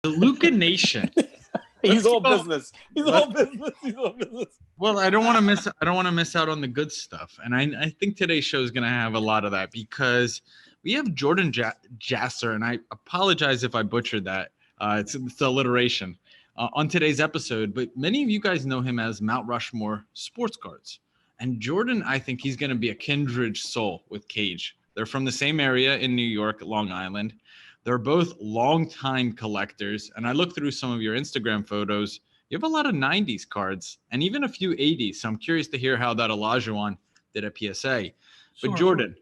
The Luka Nation. He's Let's all go. business. He's all business. He's all business. Well, I don't want to miss out on the good stuff, and I think today's show is going to have a lot of that because we have Jordan Jasser, and I apologize if I butchered that. It's alliteration on today's episode, but many of you guys know him as Mount Rushmore Sports Cards, and Jordan, I think he's going to be a kindred soul with Cage. They're from the same area in New York, Long Island. They're both longtime collectors, and I looked through some of your Instagram photos. You have a lot of 90s cards and even a few 80s. So I'm curious to hear how that Olajuwon did at PSA. But Jordan,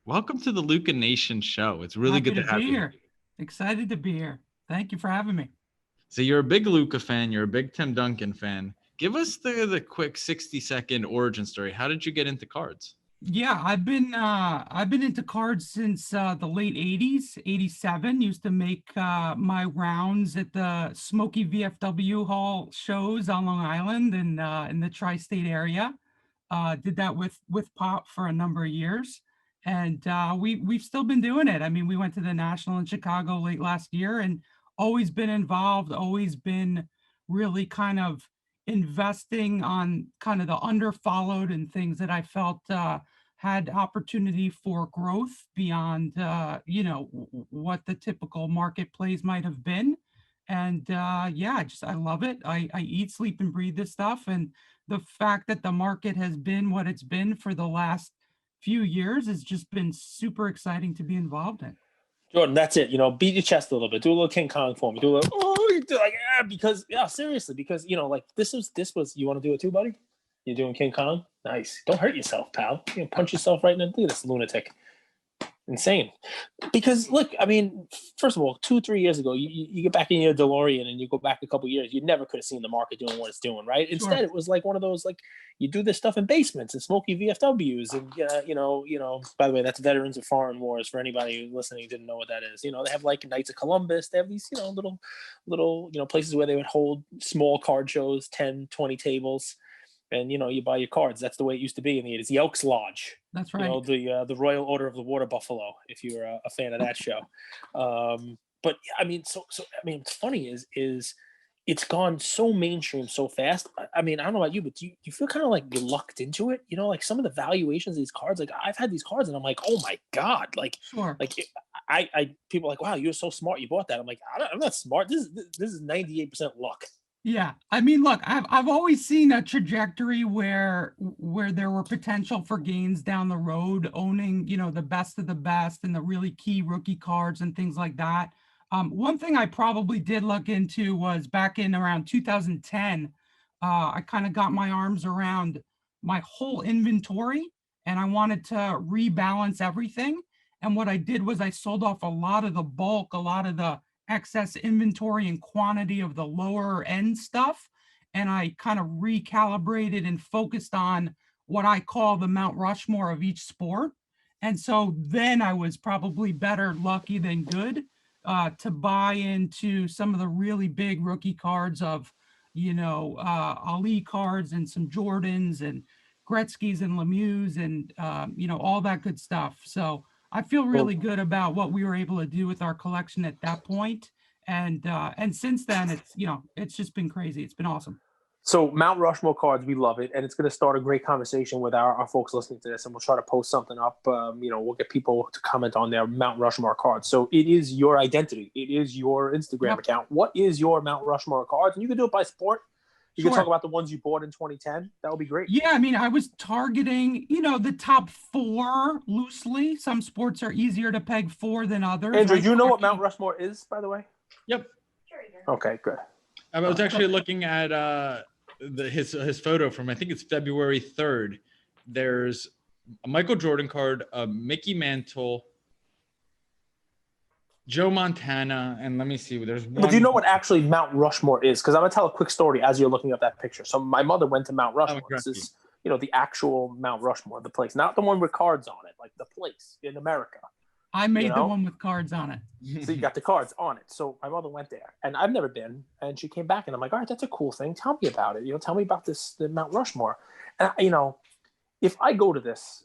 welcome to the Luka Nation show. It's really good to have you here. Excited to be here. Thank you for having me. So you're a big Luka fan. You're a big Tim Duncan fan. Give us the quick 60-second origin story. How did you get into cards? Yeah, I've been into cards since the late 80s, 87. Used to make my rounds at the Smoky VFW Hall shows on Long Island and in the tri-state area. Did that with Pop for a number of years. And we've still been doing it. I mean, we went to the National in Chicago late last year and always been involved, always been really kind of investing on kind of the underfollowed and things that I felt had opportunity for growth beyond what the typical marketplace might have been. And I love it. I eat, sleep, and breathe this stuff. And the fact that the market has been what it's been for the last few years has just been super exciting to be involved in. Jordan, that's it. Beat your chest a little bit. Do a little King Kong for me. Do a little, seriously, because this was. You want to do it too, buddy? You're doing King Kong? Nice. Don't hurt yourself, pal. Punch yourself right in the. Look at this lunatic. Insane. Because look, I mean, first of all, 2-3 years ago, you get back in your DeLorean and you go back a couple of years, you never could have seen the market doing what it's doing, right? Instead, it was like one of those, like, you do this stuff in basements and smoky VFWs, and by the way, that's Veterans of Foreign Wars for anybody listening who didn't know what that is. They have like Knights of Columbus. They have these, little places where they would hold small card shows, 10, 20 tables. And, you buy your cards. That's the way it used to be in the 80s. The Elks Lodge. That's right. The Royal Order of the Water Buffalo, if you're a fan of that show. But, I mean, what's funny is it's gone so mainstream so fast. I mean, I don't know about you, but do you feel kind of like you're lucked into it? Like some of the valuations of these cards, like I've had these cards and I'm like, oh my God. Like, like people are like, wow, you're so smart. You bought that. I'm like, I'm not smart. This is 98% luck. Yeah, I mean, look, I've always seen a trajectory where there were potential for gains down the road, owning, the best of the best and the really key rookie cards and things like that. One thing I probably did look into was back in around 2010, I kind of got my arms around my whole inventory and I wanted to rebalance everything. And what I did was I sold off a lot of the bulk, a lot of the excess inventory and quantity of the lower end stuff. And I kind of recalibrated and focused on what I call the Mount Rushmore of each sport. And so then I was probably better lucky than good to buy into some of the really big rookie cards of, Ali cards and some Jordans and Gretzky's and Lemieux and, all that good stuff. So I feel really good about what we were able to do with our collection at that point. And since then, it's just been crazy. It's been awesome. So Mount Rushmore cards, we love it. And it's going to start a great conversation with our folks listening to this. And we'll try to post something up. We'll get people to comment on their Mount Rushmore cards. So it is your identity. It is your Instagram account. What is your Mount Rushmore cards? And you can do it by sport. You can talk about the ones you bought in 2010. That would be great. Yeah, I mean, I was targeting, the top 4 loosely. Some sports are easier to peg 4 than others. Andrew, you know what Mount Rushmore is, by the way? Yep. Okay, good. I was actually looking at his photo from, I think it's February 3rd. There's a Michael Jordan card, a Mickey Mantle, Joe Montana, and let me see. There's one. But do you know what actually Mount Rushmore is? Because I'm going to tell a quick story as you're looking up that picture. So my mother went to Mount Rushmore. This is, the actual Mount Rushmore, the place. Not the one with cards on it, like the place in America. I made the one with cards on it. So you got the cards on it. So my mother went there, and I've never been. And she came back, and I'm like, all right, that's a cool thing. Tell me about it. Tell me about the Mount Rushmore. And, if I go to this,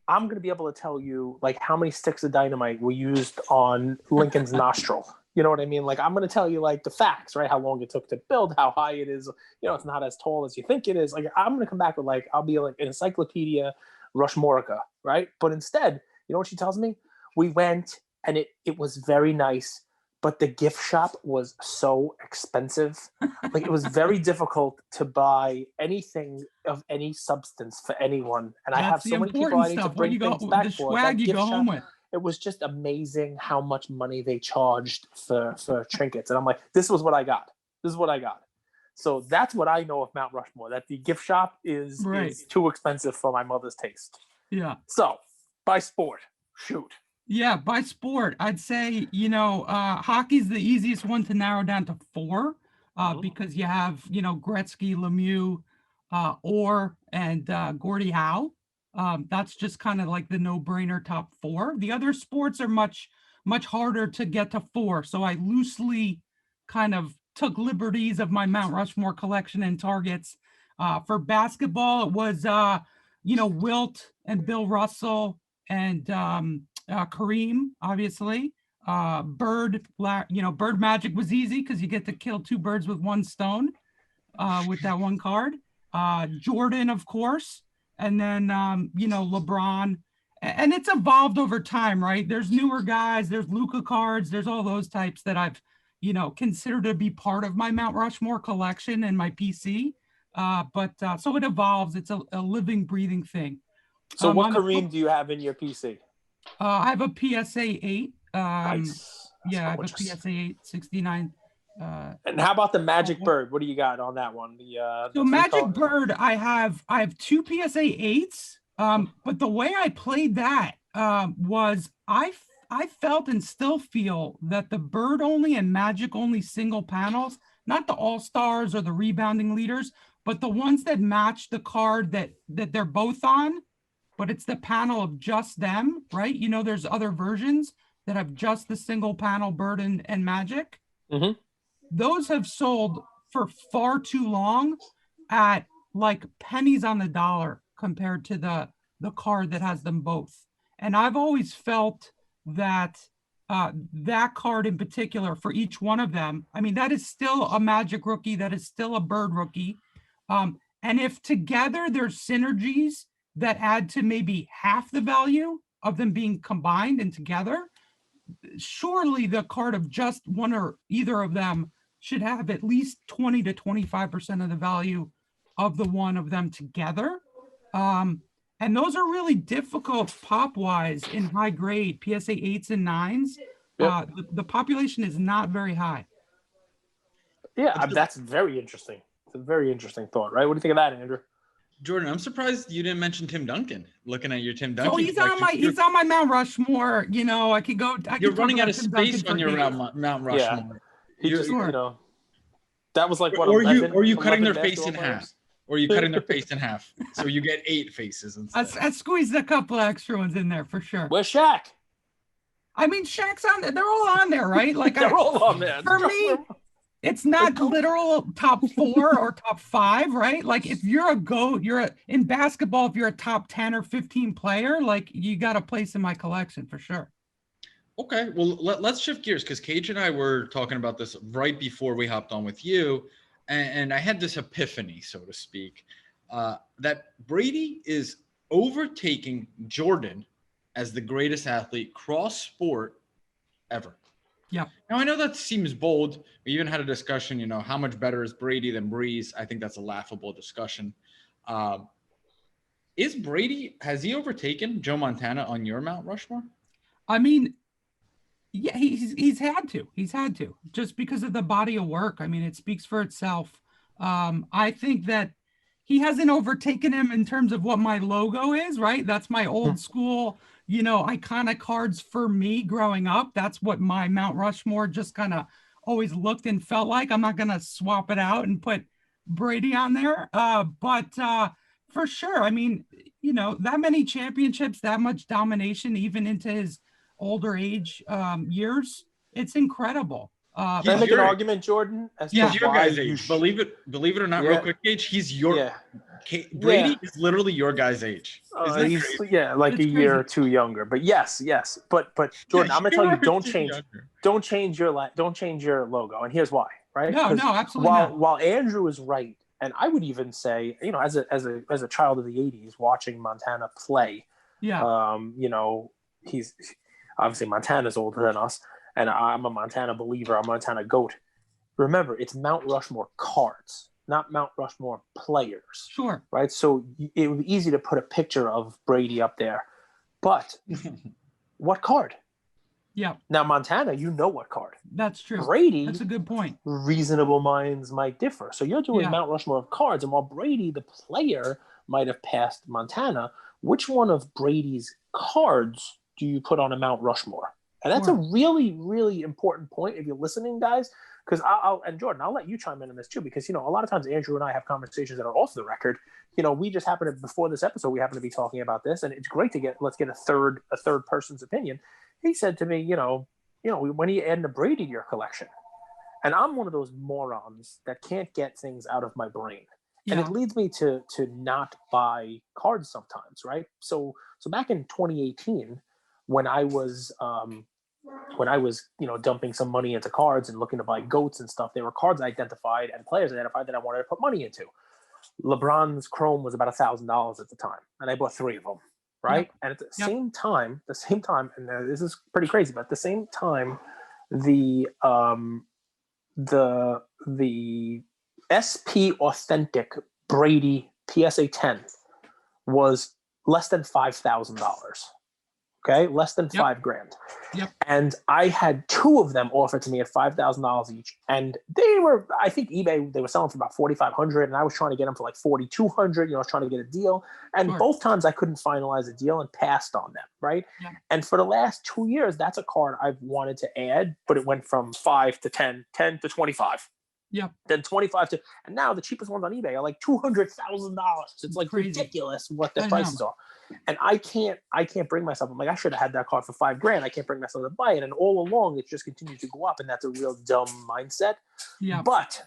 I'm going to be able to tell you, like, how many sticks of dynamite were used on Lincoln's nostril. You know what I mean? Like, I'm going to tell you like the facts, right? How long it took to build, how high it is. You know, it's not as tall as you think it is. Like, I'm going to come back with like, I'll be like an encyclopedia Rushmorica, right? But instead, you know what she tells me? We went and it was very nice, but the gift shop was so expensive. Like, it was very difficult to buy anything of any substance for anyone. And I have That's the so many people I important need to stuff. What bring you go, things back the for. swag That you gift go home shop, with. it was just amazing how much money they charged for trinkets. And I'm like, this was what I got. This is what I got. So that's what I know of Mount Rushmore, that the gift shop is too expensive for my mother's taste. Yeah. So by sport, shoot. Yeah, by sport, I'd say, hockey's the easiest one to narrow down to 4 because you have, Gretzky, Lemieux, Orr, and Gordie Howe. That's just kind of like the no-brainer top 4. The other sports are much, much harder to get to 4. So I loosely kind of took liberties of my Mount Rushmore collection and targets. For basketball, it was, Wilt and Bill Russell and Kareem, obviously. Bird Magic was easy because you get to kill 2 birds with 1 stone with that one card. Jordan, of course, and then LeBron, and it's evolved over time, right? There's newer guys, there's Luka cards, there's all those types that I've considered to be part of my Mount Rushmore collection and my PC. But so it evolves. It's a living, breathing thing. So what Kareem do you have in your PC? I have a PSA 8. Nice. Yeah, I have a PSA 8 69. And how about the Magic Bird? What do you got on that one? So Magic Bird, I have 2 PSA 8s. But the way I played that was I felt and still feel that the Bird only and Magic only single panels, not the all-stars or the rebounding leaders, but the ones that match the card that they're both on, but it's the panel of just them, right? There's other versions that have just the single panel Bird and Magic. Mm-hmm. Those have sold for far too long at like pennies on the dollar compared to the card that has them both. And I've always felt that that card in particular for each one of them, I mean, that is still a Magic rookie, that is still a Bird rookie. And if together there's synergies that add to maybe half the value of them being combined and together, surely the card of just one or either of them should have at least 20 to 25% of the value of the one of them together. And those are really difficult pop-wise in high grade, PSA 8s and 9s. Yep. The population is not very high. Yeah, that's very interesting. It's a very interesting thought, right? What do you think of that, Andrew? Jordan, I'm surprised you didn't mention Tim Duncan. Looking at your Tim Duncan. Oh, he's on my Mount Rushmore. I could go. You're running out of space on your Mount Rushmore. Yeah. That was like what? Or you cutting their face in half. Or you cutting their face in half, so you get 8 faces instead. I squeezed a couple of extra ones in there for sure. Where's Shaq? I mean, Shaq's on there. They're all on there, right? Like they're all on there. For me, it's not literal top 4 or top 5, right? Like if you're a GOAT, in basketball, if you're a top 10 or 15 player, like you got a place in my collection for sure. Okay, well, let's shift gears because Cage and I were talking about this right before we hopped on with you. And I had this epiphany, so to speak, that Brady is overtaking Jordan as the greatest athlete cross-sport ever. Yeah. Now, I know that seems bold. We even had a discussion, how much better is Brady than Breeze? I think that's a laughable discussion. Has he overtaken Joe Montana on your Mount Rushmore? I mean, yeah, he's had to just because of the body of work. I mean, it speaks for itself. I think that he hasn't overtaken him in terms of what my logo is, right? That's my old school, iconic cards for me growing up. That's what my Mount Rushmore just kind of always looked and felt like. I'm not going to swap it out and put Brady on there. But for sure, I mean, that many championships, that much domination, even into his older age years, it's incredible. Can I make an argument, Jordan? He's your guy's age. Believe it or not, real quick, Gage. He's your Brady is literally your guy's age. Isn't that He's crazy? like It's a year or crazy. two younger. But yes. But Jordan, I'm gonna tell you, don't change your logo. And here's why, right? No, absolutely not. While Andrew is right, and I would even say, as a child of the '80s watching Montana play, Yeah. He's obviously Montana's older than us, and I'm a Montana believer. I'm a Montana goat. Remember, it's Mount Rushmore cards, not Mount Rushmore players. Sure. Right? So it would be easy to put a picture of Brady up there. But what card? Yeah. Now, Montana, what card. That's true. Brady, that's a good point. Reasonable minds might differ. So you're doing Mount Rushmore of cards. And while Brady, the player, might have passed Montana, which one of Brady's cards do you put on a Mount Rushmore? And that's a really, really important point if you're listening, guys. Because and Jordan, I'll let you chime in on this too, because a lot of times Andrew and I have conversations that are off the record. We just happen to, before this episode, we happen to be talking about this, and it's great to let's get a third person's opinion. He said to me, when are you adding a Brady to your collection? And I'm one of those morons that can't get things out of my brain, and it leads me to not buy cards sometimes, right? So back in 2018, when I was dumping some money into cards and looking to buy goats and stuff, there were cards identified and players identified that I wanted to put money into. LeBron's Chrome was about $1,000 at the time, and I bought 3 of them, right? And at the same time, and this is pretty crazy, but at the same time, the SP Authentic Brady PSA 10 was less than $5,000. Okay, less than $5,000. Yep. And I had 2 of them offered to me at $5,000 each, and they were, I think eBay, they were selling for about $4,500, and I was trying to get them for like $4,200. I was trying to get a deal, and both times I couldn't finalize a deal and passed on them, right? Yeah. And for the last 2 years, that's a card I've wanted to add, but it went from 5 to 10, 10 to 25. Yeah. Then 25 to, and now the cheapest ones on eBay are like $200,000. It's like crazy. ridiculous what the prices are. And I can't bring myself. I'm like, I should have had that card for $5,000. I can't bring myself to buy it. And all along, it's just continued to go up, and that's a real dumb mindset. Yeah. But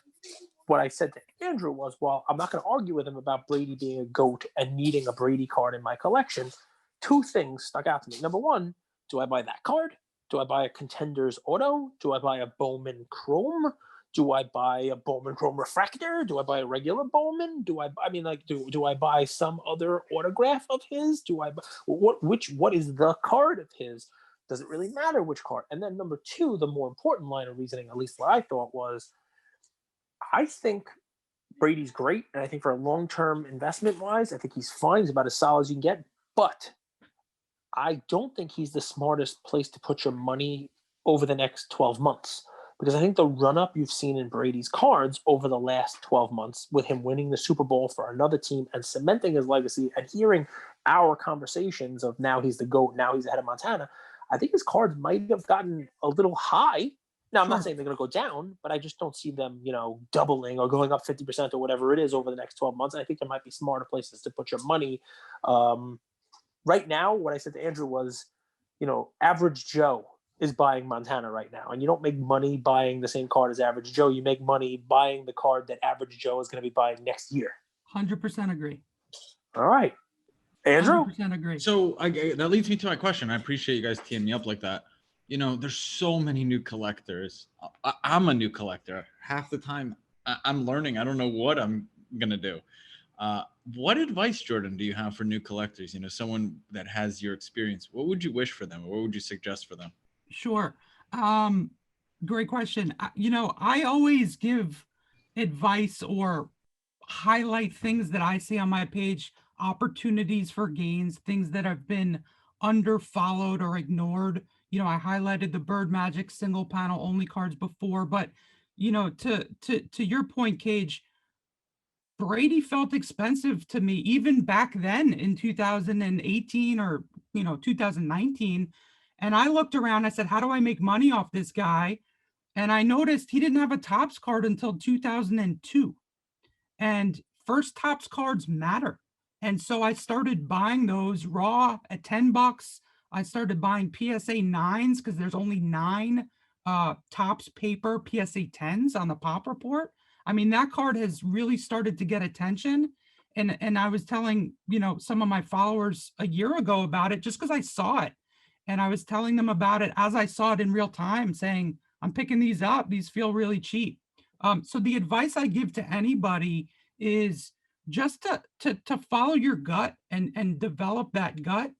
what I said to Andrew was, well, I'm not going to argue with him about Brady being a GOAT and needing a Brady card in my collection. 2 things stuck out to me. Number one, do I buy that card? Do I buy a Contenders Auto? Do I buy a Bowman Chrome? Do I buy a Bowman Chrome Refractor? Do I buy a regular Bowman? Do I buy some other autograph of his? Do I buy what is the card of his? Does it really matter which card? And then number 2, the more important line of reasoning, at least what I thought was, I think Brady's great, and I think for a long-term investment wise, I think he's fine. He's about as solid as you can get, but I don't think he's the smartest place to put your money over the next 12 months. Because I think the run-up you've seen in Brady's cards over the last 12 months, with him winning the Super Bowl for another team and cementing his legacy, and hearing our conversations of now he's the GOAT, now he's ahead of Montana, I think his cards might have gotten a little high. Now, I'm not saying they're going to go down, but I just don't see them, doubling or going up 50% or whatever it is over the next 12 months. And I think there might be smarter places to put your money. Right now, what I said to Andrew was, average Joe is buying Montana right now. And you don't make money buying the same card as average Joe. You make money buying the card that average Joe is going to be buying next year. 100% agree. All right. Andrew? 100% agree. So that leads me to my question. I appreciate you guys teeing me up like that. There's so many new collectors. I'm a new collector. Half the time I'm learning. I don't know what I'm going to do. What advice, Jordan, do you have for new collectors? Someone that has your experience. What would you wish for them? Or what would you suggest for them? Sure. Great question. I always give advice or highlight things that I see on my page, opportunities for gains, things that have been underfollowed or ignored. I highlighted the Bird Magic single panel only cards before, but to your point, Cage, Brady felt expensive to me even back then in 2018 or 2019. And I looked around, I said, how do I make money off this guy? And I noticed he didn't have a Topps card until 2002. And first Topps cards matter. And so I started buying those raw at $10. I started buying PSA 9s because there's only 9 Topps paper PSA 10s on the Pop Report. I mean, that card has really started to get attention. And I was telling, some of my followers a year ago about it just because I saw it. And I was telling them about it as I saw it in real time, saying, I'm picking these up. These feel really cheap. So the advice I give to anybody is just to follow your gut and develop that gut.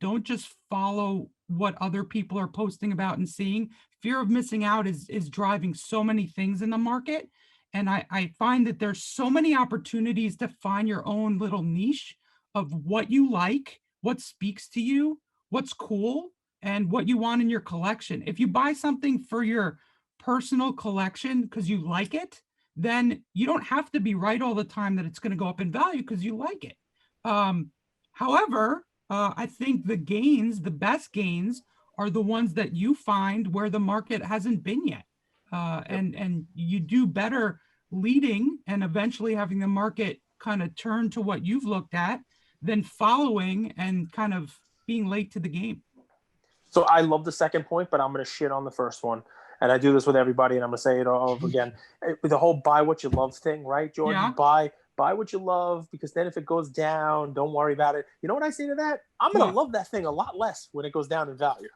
Don't just follow what other people are posting about and seeing. Fear of missing out is driving so many things in the market. And I find that there's so many opportunities to find your own little niche of what you like, what speaks to you, what's cool, and what you want in your collection. If you buy something for your personal collection because you like it, then you don't have to be right all the time that it's going to go up in value because you like it. However, I think the best gains are the ones that you find where the market hasn't been yet. And you do better leading and eventually having the market kind of turn to what you've looked at than following and kind of being late to the game. So I love the second point, but I'm going to shit on the first one. And I do this with everybody, and I'm going to say it all over again. With the whole buy what you love thing, right, Jordan? Yeah. Buy what you love, because then if it goes down, don't worry about it. You know what I say to that? I'm going to love that thing a lot less when it goes down in value.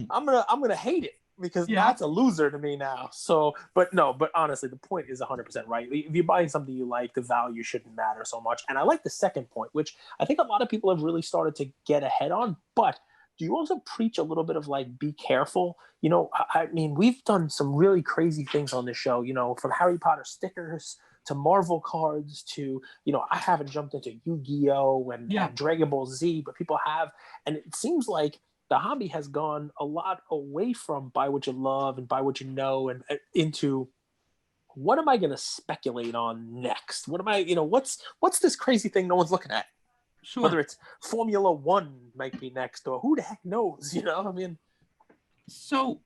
I'm going to hate it because that's a loser to me now. So, but honestly, the point is 100% right. If you're buying something you like, the value shouldn't matter so much. And I like the second point, which I think a lot of people have really started to get ahead on, but do you also preach a little bit of like, be careful? I mean, we've done some really crazy things on this show, from Harry Potter stickers to Marvel cards to, I haven't jumped into Yu-Gi-Oh! And Dragon Ball Z, but people have. And it seems like the hobby has gone a lot away from buy what you love and buy what you know and into what am I going to speculate on next? What am I, what's this crazy thing no one's looking at? Sure. Whether it's Formula One might be next, or who the heck knows, I mean. So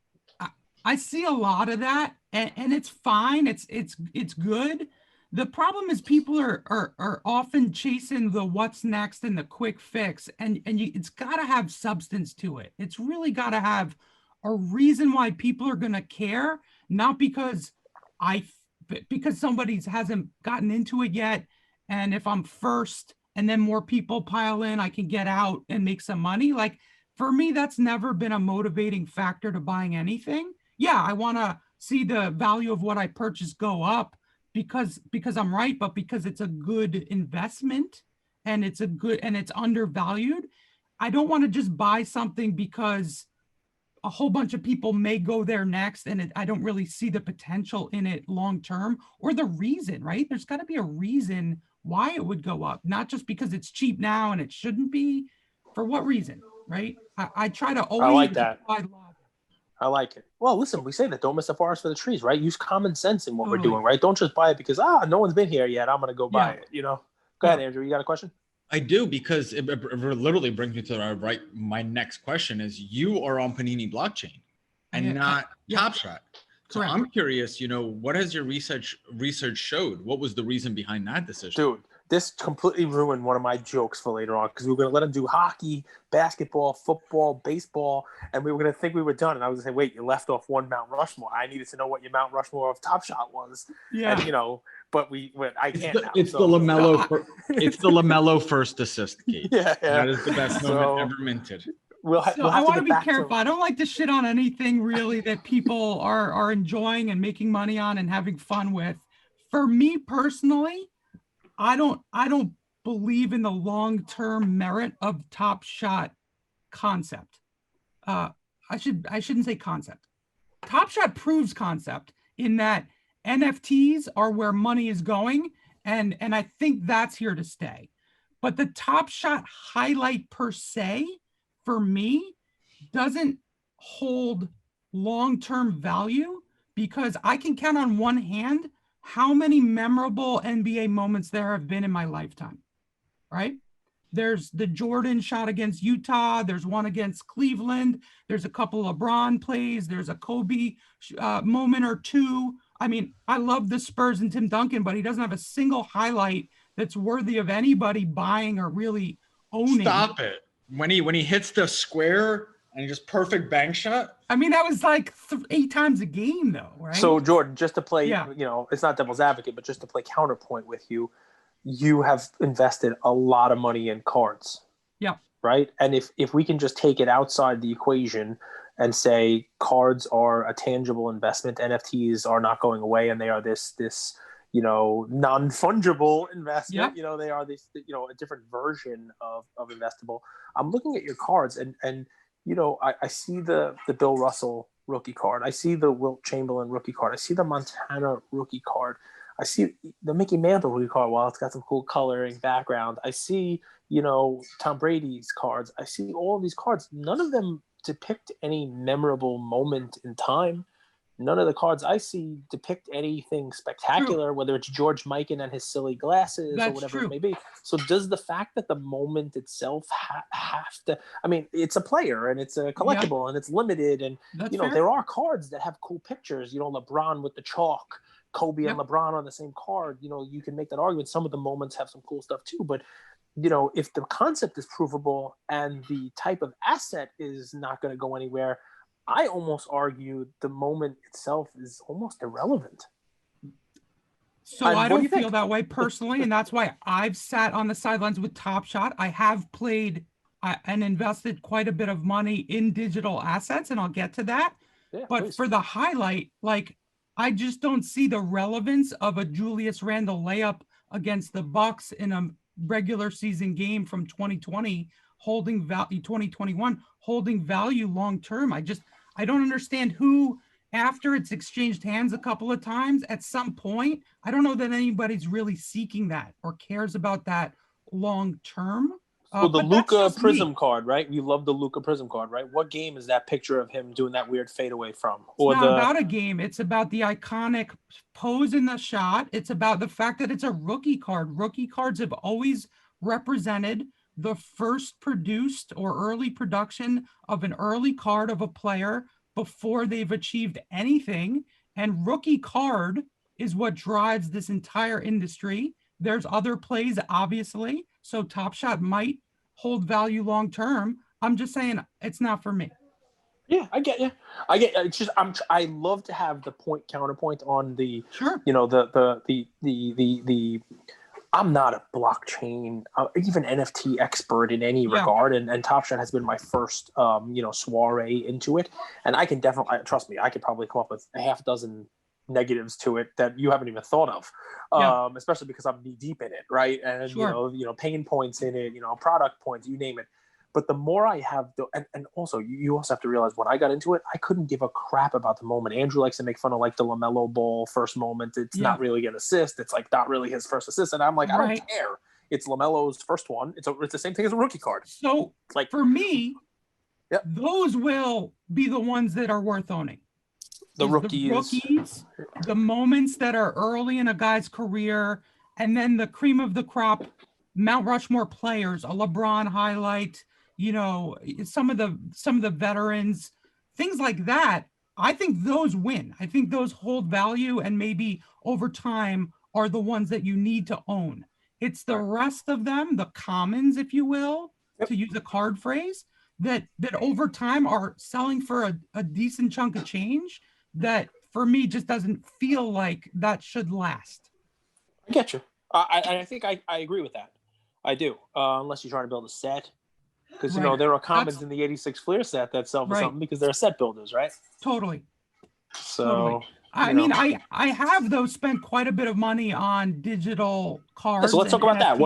I see a lot of that, and it's fine. It's good. The problem is people are often chasing the what's next and the quick fix, and it's got to have substance to it. It's really got to have a reason why people are going to care, not because somebody hasn't gotten into it yet, and if I'm first and then more people pile in, I can get out and make some money. Like, for me, that's never been a motivating factor to buying anything. Yeah, I want to see the value of what I purchase go up because I'm right, but because it's a good investment and it's undervalued. I don't want to just buy something because a whole bunch of people may go there next and I don't really see the potential in it long term, or the reason, right? There's got to be a reason why it would go up, not just because it's cheap now and it shouldn't be. For what reason, right? I try to always. I like that. I like it. Well, listen, we say that don't miss the forest for the trees, right? Use common sense in what we're doing, right? Don't just buy it because no one's been here yet. I'm going to go buy it. Go ahead, Andrew. You got a question? I do, because it literally brings me to my next question is, you are on Panini blockchain and not Top Shot. So correct. I'm curious, what has your research showed? What was the reason behind that decision? Dude, this completely ruined one of my jokes for later on, because we were going to let him do hockey, basketball, football, baseball, and we were going to think we were done. And I was going to say, wait, you left off one Mount Rushmore. I needed to know what your Mount Rushmore of Top Shot was. Yeah. And, but I can't now. It's the LaMelo first assist, Kate. Yeah. That is the best moment ever minted. I want to be careful. I don't like to shit on anything really that people are enjoying and making money on and having fun with. For me personally, I don't believe in the long-term merit of Top Shot concept. I shouldn't say concept. Top Shot proves concept in that NFTs are where money is going, and I think that's here to stay. But the Top Shot highlight per se, for me, doesn't hold long-term value, because I can count on one hand how many memorable NBA moments there have been in my lifetime, right? There's the Jordan shot against Utah. There's one against Cleveland. There's a couple LeBron plays. There's a Kobe moment or two. I mean, I love the Spurs and Tim Duncan, but he doesn't have a single highlight that's worthy of anybody buying or really owning. Stop it. When he hits the square and just perfect bank shot. I mean, that was like 8 times a game, though, right? So, Jordan, just to play, it's not devil's advocate, but just to play counterpoint with you, you have invested a lot of money in cards. Yeah. Right. And if we can just take it outside the equation and say cards are a tangible investment, NFTs are not going away, and they are this non-fungible investment. Yep. They are this a different version of investable. I'm looking at your cards, and I see the Bill Russell rookie card. I see the Wilt Chamberlain rookie card. I see the Montana rookie card. I see the Mickey Mantle rookie card. While it's got some cool coloring background, I see Tom Brady's cards. I see all of these cards. None of them depict any memorable moment in time. None of the cards I see depict anything spectacular, True. whether it's George Mikan and his silly glasses That's or whatever true. it may be. So does the fact that the moment itself have to, I mean, it's a player and it's a collectible and it's limited. And, That's fair. there are cards that have cool pictures, LeBron with the chalk, Kobe and LeBron on the same card. You can make that argument. Some of the moments have some cool stuff too, but if the concept is provable and the type of asset is not going to go anywhere, I almost argue the moment itself is almost irrelevant. So I don't feel that way personally, and that's why I've sat on the sidelines with Top Shot. I have played and invested quite a bit of money in digital assets, and I'll get to that. Yeah, but please. For the highlight, I just don't see the relevance of a Julius Randle layup against the Bucks in a regular season game from 2020 holding value, 2021 holding value long term. I don't understand who, after it's exchanged hands a couple of times, at some point, I don't know that anybody's really seeking that or cares about that long term. So the Luka Prism card, right? You love the Luka Prism card, right? What game is that picture of him doing that weird fadeaway from? It's not about a game. It's about the iconic pose in the shot. It's about the fact that it's a rookie card. Rookie cards have always represented the first produced or early production of an early card of a player before they've achieved anything. And rookie card is what drives this entire industry. There's other plays, obviously. So Top Shot might hold value long term. I'm just saying it's not for me. Yeah, I get you. It's just I love to have the counterpoint on the sure. The I'm not a blockchain, even NFT expert in any regard, and Top Shot has been my first soiree into it, and I can definitely trust me. I could probably come up with a half dozen negatives to it that you haven't even thought of, especially because I'm knee deep in it, right? And sure. Pain points in it, product points, you name it. But the more I have, and also you also have to realize when I got into it, I couldn't give a crap about the moment. Andrew likes to make fun of the LaMelo Ball first moment. It's not really an assist. It's not really his first assist. And I'm like, I don't care. It's LaMelo's first one. It's the same thing as a rookie card. So for me, those will be the ones that are worth owning. The rookies, the moments that are early in a guy's career, and then the cream of the crop, Mount Rushmore players, a LeBron highlight, some of the veterans, things like that. I think those win. I think those hold value, and maybe over time are the ones that you need to own. It's the rest of them, the commons, if you will, to use a card phrase, that over time are selling for a decent chunk of change. That for me just doesn't feel like that should last. I get you. I think I agree with that. I do. Unless you're trying to build a set. Because, there are commons in the 86 Fleer set that sell for something because they're set builders, right? Totally. So, totally. I mean, I have, though, spent quite a bit of money on digital cards. So let's talk about NFTs. That.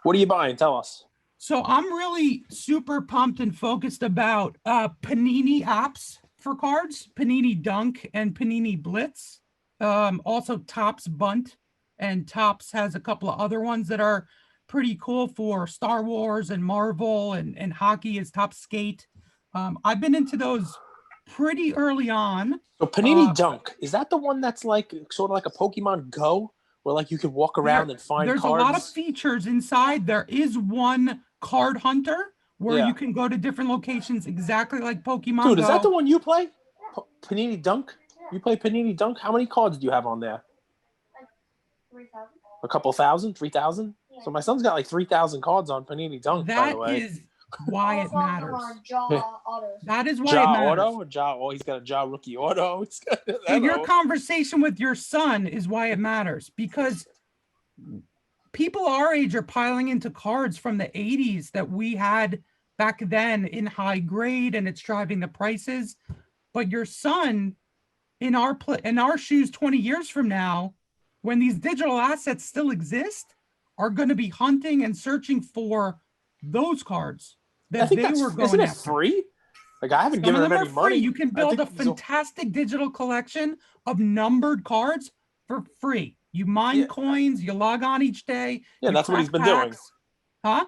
What are you buying? Tell us. So I'm really super pumped and focused about Panini apps for cards, Panini Dunk and Panini Blitz. Also Topps Bunt, and Topps has a couple of other ones that are pretty cool for Star Wars and Marvel, and hockey is Topps Skate. I've been into those pretty early on. So Panini Dunk, is that the one that's sort of like a Pokemon Go, where you could walk around and find cards? There's a lot of features inside. There is one card hunter where you can go to different locations exactly like Pokemon Go. Dude, is that the one you play? Panini Dunk? You play Panini Dunk? How many cards do you have on there? 3,000. A couple thousand? 3,000? Yeah. So my son's got 3,000 cards on Panini Dunk, by the way. That is why it matters. That is why it matters. He's got a Ja rookie auto. And your conversation with your son is why it matters, because people our age are piling into cards from the 80s that we had back then in high grade, and it's driving the prices. But your son in our shoes 20 years from now, when these digital assets still exist, are going to be hunting and searching for those cards I that think they that's were going isn't it after. free? Like I haven't Some given of him them are any free. money. You can I build a think so. fantastic digital collection of numbered cards for free. You mine Yeah. coins, you log on each day. Yeah, you that's what he's crack been doing. packs. Huh?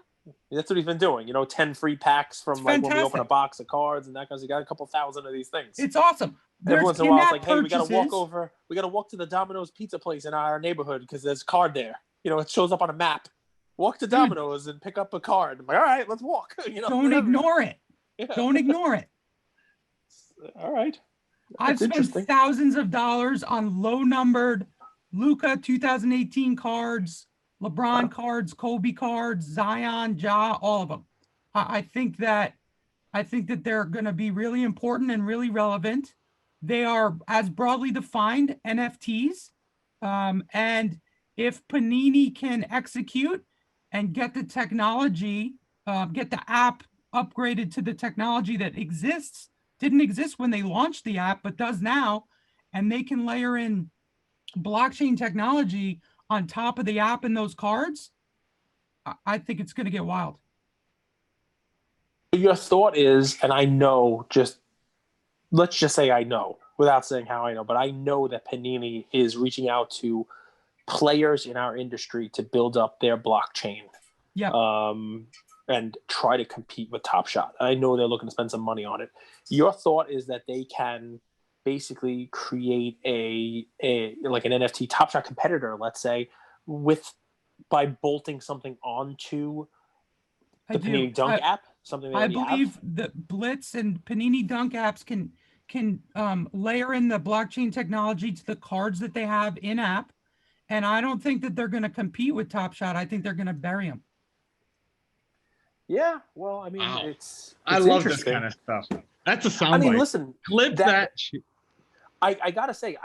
That's what he's been doing. 10 free packs from It's like when we open a fantastic. box of cards and that because he got a couple thousand of these things. It's awesome. Every There's once in a while, it's in-app like, hey, we got to walk purchases. over. We got to walk to the Domino's pizza place in our neighborhood because there's a card there. It shows up on a map. Walk to Domino's and pick up a card. I'm like, all right, let's walk. Don't whatever. ignore it. Yeah. Don't ignore it. All right. I've spent thousands of dollars on low-numbered Luka 2018 cards, LeBron cards, Kobe cards, Zion, Ja, all of them. I think that they're going to be really important and really relevant. They are, as broadly defined, NFTs. And if Panini can execute and get the technology, get the app upgraded to the technology that didn't exist when they launched the app, but does now, and they can layer in blockchain technology on top of the app and those cards, I think it's going to get wild. Your thought is, and I know, let's just say I know, without saying how I know, but I know that Panini is reaching out to players in our industry to build up their blockchain. Yeah. And try to compete with Top Shot. I know they're looking to spend some money on it. Your thought is that they can basically create like an NFT Top Shot competitor, let's say, by bolting something onto the Panini Dunk app, something they already have? I believe that Blitz and Panini Dunk apps can layer in the blockchain technology to the cards that they have in app, and I don't think that they're going to compete with Top Shot. I think they're going to bury them. Yeah, well, I mean, Wow. it's I love this kind of stuff. That's a soundbite. I mean, listen, clip that. I gotta say,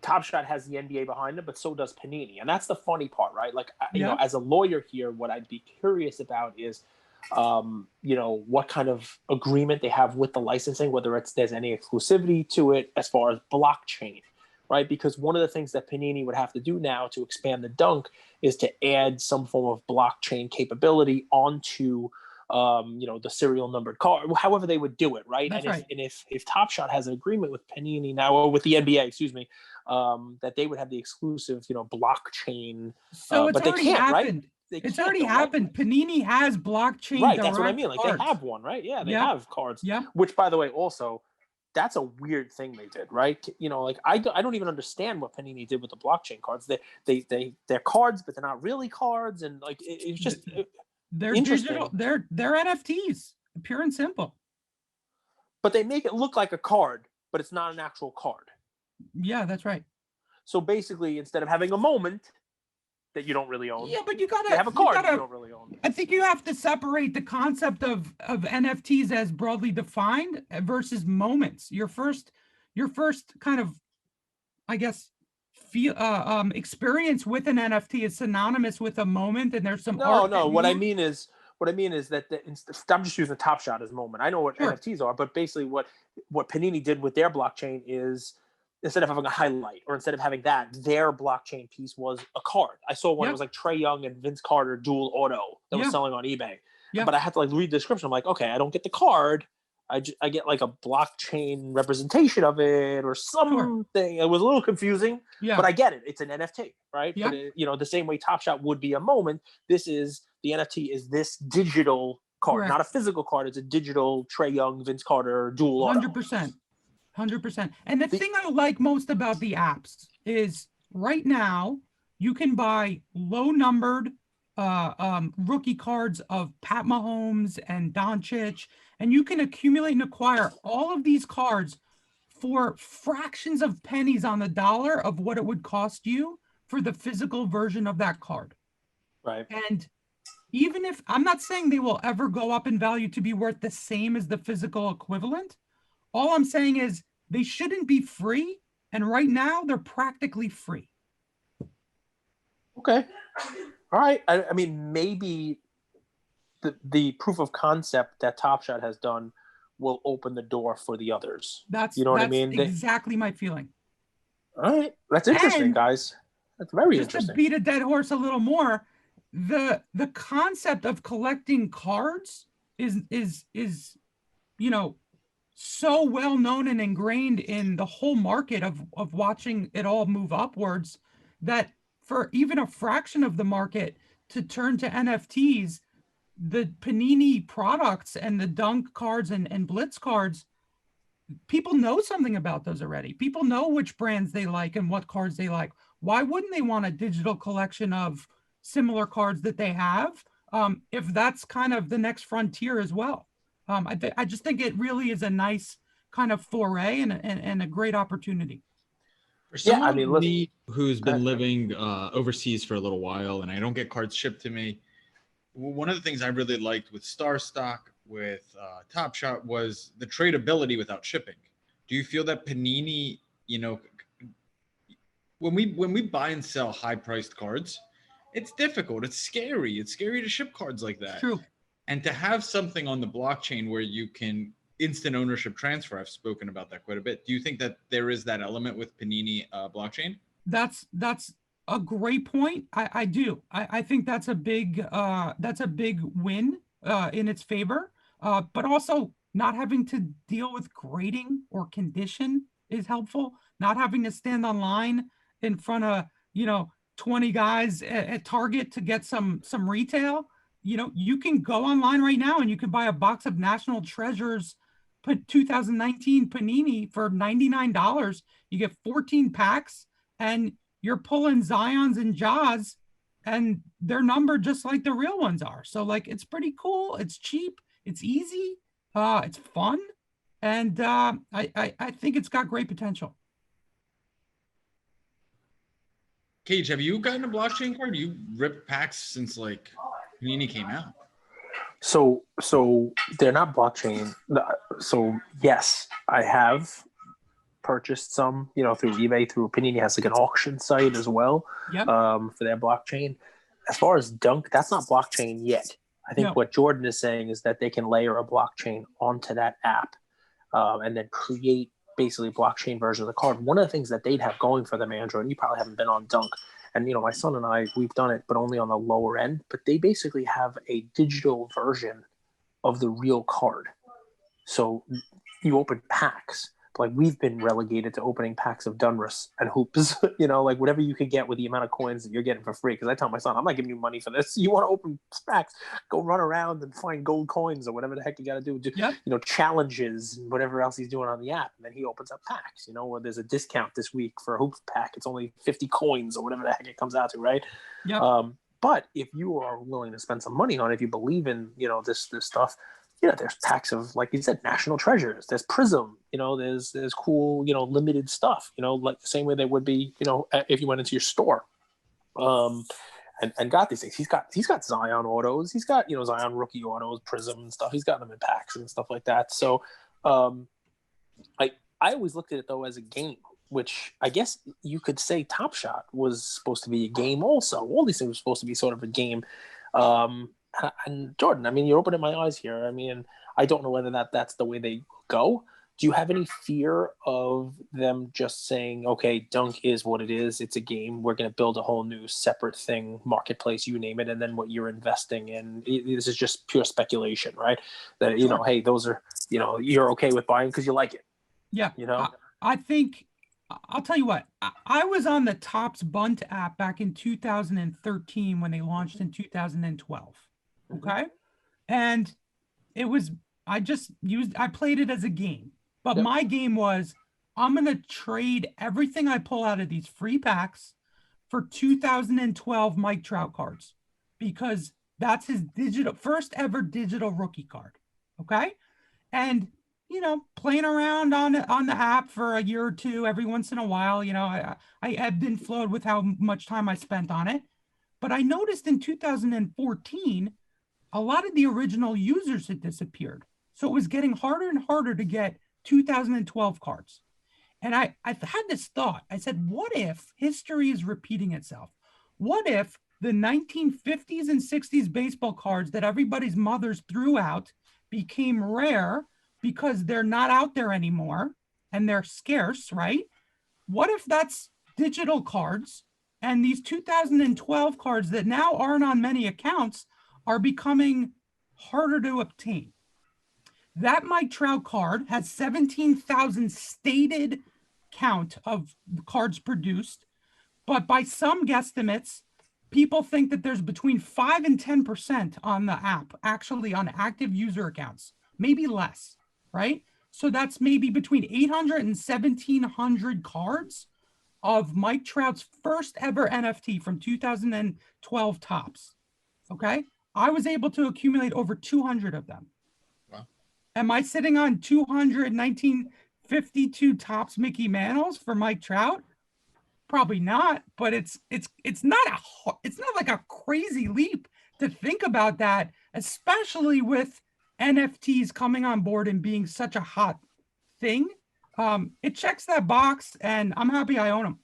Top Shot has the NBA behind it, but so does Panini, and that's the funny part, right? Like, as a lawyer here, what I'd be curious about is, what kind of agreement they have with the licensing, whether there's any exclusivity to it as far as blockchain, right? Because one of the things that Panini would have to do now to expand the Dunk is to add some form of blockchain capability onto the serial numbered card, however they would do it, right? That's and if Top Shot has an agreement with Panini now, or with the NBA, excuse me, that they would have the exclusive, blockchain. So it's but already they can't, happened. Right? It's already happened. Right? Panini has blockchain. Right, that's what I mean. Like cards. they have one, right? Yeah, they have cards. Yeah. Which, by the way, also, that's a weird thing they did, right? Like I don't even understand what Panini did with the blockchain cards. They're cards, but they're not really cards, and like it's just they're interesting. Digital. They're NFTs, pure and simple. But they make it look like a card, but it's not an actual card. Yeah, that's right. So basically, instead of having a moment that you don't really own, but you gotta have a card that you don't really own. I think you have to separate the concept of NFTs as broadly defined versus moments. Your first kind of, I guess, experience with an NFT is synonymous with a moment, and there's some art. No. What I mean is that I'm just using Top Shot as a moment. I know what NFTs are, but basically what Panini did with their blockchain is, instead of having a highlight or instead of having that, their blockchain piece was a card. I saw one. It was like Trae Young and Vince Carter dual auto that was selling on eBay. But I had to read the description. I'm like, okay, I don't get the card. I get like a blockchain representation of it or something. It was a little confusing, but I get it. It's an NFT, right? Yeah. But the same way Top Shot would be a moment, the NFT is this digital card, not a physical card. It's a digital Trae Young, Vince Carter dual auto. 100%. And the thing I like most about the apps is right now you can buy low-numbered rookie cards of Pat Mahomes and Doncic, and you can accumulate and acquire all of these cards for fractions of pennies on the dollar of what it would cost you for the physical version of that card. Right. And even if I'm not saying they will ever go up in value to be worth the same as the physical equivalent, all I'm saying is they shouldn't be free. And right now they're practically free. Okay. All right. I mean, maybe the proof of concept that Top Shot has done will open the door for the others. That's You know what I mean? exactly my feeling. All right. That's interesting, And guys. That's very just to interesting. beat a dead horse a little more, the concept of collecting cards is you know so well known and ingrained in the whole market of watching it all move upwards that for even a fraction of the market to turn to NFTs, the Panini products and the Dunk cards and Blitz cards, people know something about those already. People know which brands they like and what cards they like. Why wouldn't they want a digital collection of similar cards that they have? If that's kind of the next frontier as well. I just think it really is a nice kind of foray and a great opportunity. For someone I mean, like look, me who's been living overseas for a little while and I don't get cards shipped to me, one of the things I really liked with Star Stock, with Top Shot, was the tradability without shipping. Do you feel that Panini, when we buy and sell high priced cards, it's difficult. It's scary. It's scary to ship cards like that. True. And to have something on the blockchain where you can instant ownership transfer, I've spoken about that quite a bit. Do you think that there is that element with Panini blockchain? That's a great point. I do. I think that's a big win in its favor. But also not having to deal with grading or condition is helpful. Not having to stand online in front of 20 guys at Target to get some retail. You can go online right now and you can buy a box of National Treasures 2019 Panini for $99. You get 14 packs and you're pulling Zions and Jaws and they're numbered just like the real ones are. So like it's pretty cool. It's cheap. It's easy. It's fun. And I think it's got great potential. Cage, have you gotten a blockchain card? You ripped packs since like Panini came out. So they're not blockchain. So yes, I have purchased some, through eBay, through Panini has like an auction site as well. Yep. For their blockchain. As far as Dunk, that's not blockchain yet. I think what Jordan is saying is that they can layer a blockchain onto that app, and then create basically a blockchain version of the card. One of the things that they'd have going for them, Andrew, and you probably haven't been on Dunk, and my son and I, we've done it, but only on the lower end. But they basically have a digital version of the real card. So you open packs. Like we've been relegated to opening packs of Dunruss and hoops, like whatever you could get with the amount of coins that you're getting for free. Because I tell my son, I'm not giving you money for this. You want to open packs, go run around and find gold coins or whatever the heck you got to do. Challenges and whatever else he's doing on the app. And then he opens up packs, or there's a discount this week for a hoops pack. It's only 50 coins or whatever the heck it comes out to, right? Yep. But if you are willing to spend some money on it, if you believe in, this stuff, there's packs of, like you said, National Treasures. There's Prism. There's cool, limited stuff. Like the same way they would be, if you went into your store, and got these things. He's got Zion autos. He's got Zion rookie autos, Prism and stuff. He's got them in packs and stuff like that. So, I always looked at it though as a game, which I guess you could say Top Shot was supposed to be a game also. All these things were supposed to be sort of a game. And Jordan, I mean, you're opening my eyes here. I mean, I don't know whether that's the way they go. Do you have any fear of them just saying, okay, Dunk is what it is. It's a game. We're going to build a whole new separate thing, marketplace, you name it. And then what you're investing in, this is just pure speculation, right? That, Sure. Hey, those are, you're okay with buying because you like it. Yeah. I think I'll tell you what, I was on the Topps Bunt app back in 2013 when they launched in 2012. Okay. And it was, I played it as a game, but my game was, I'm going to trade everything I pull out of these free packs for 2012 Mike Trout cards, because that's his first ever digital rookie card. Okay. And, playing around on the app for a year or two, every once in a while, I ebbed and flowed with how much time I spent on it. But I noticed in 2014, a lot of the original users had disappeared. So it was getting harder and harder to get 2012 cards. And I had this thought. I said, what if history is repeating itself? What if the 1950s and 60s baseball cards that everybody's mothers threw out became rare because they're not out there anymore and they're scarce, right? What if that's digital cards and these 2012 cards that now aren't on many accounts are becoming harder to obtain? That Mike Trout card has 17,000 stated count of cards produced, but by some guesstimates, people think that there's between 5 and 10% on the app actually on active user accounts, maybe less, right? So that's maybe between 800 and 1,700 cards of Mike Trout's first ever NFT from 2012 tops. Okay. I was able to accumulate over 200 of them. Wow. Am I sitting on 200 1952 tops Mickey Mantles for Mike Trout? Probably not, but it's not like a crazy leap to think about that, especially with NFTs coming on board and being such a hot thing. It checks that box, and I'm happy I own them.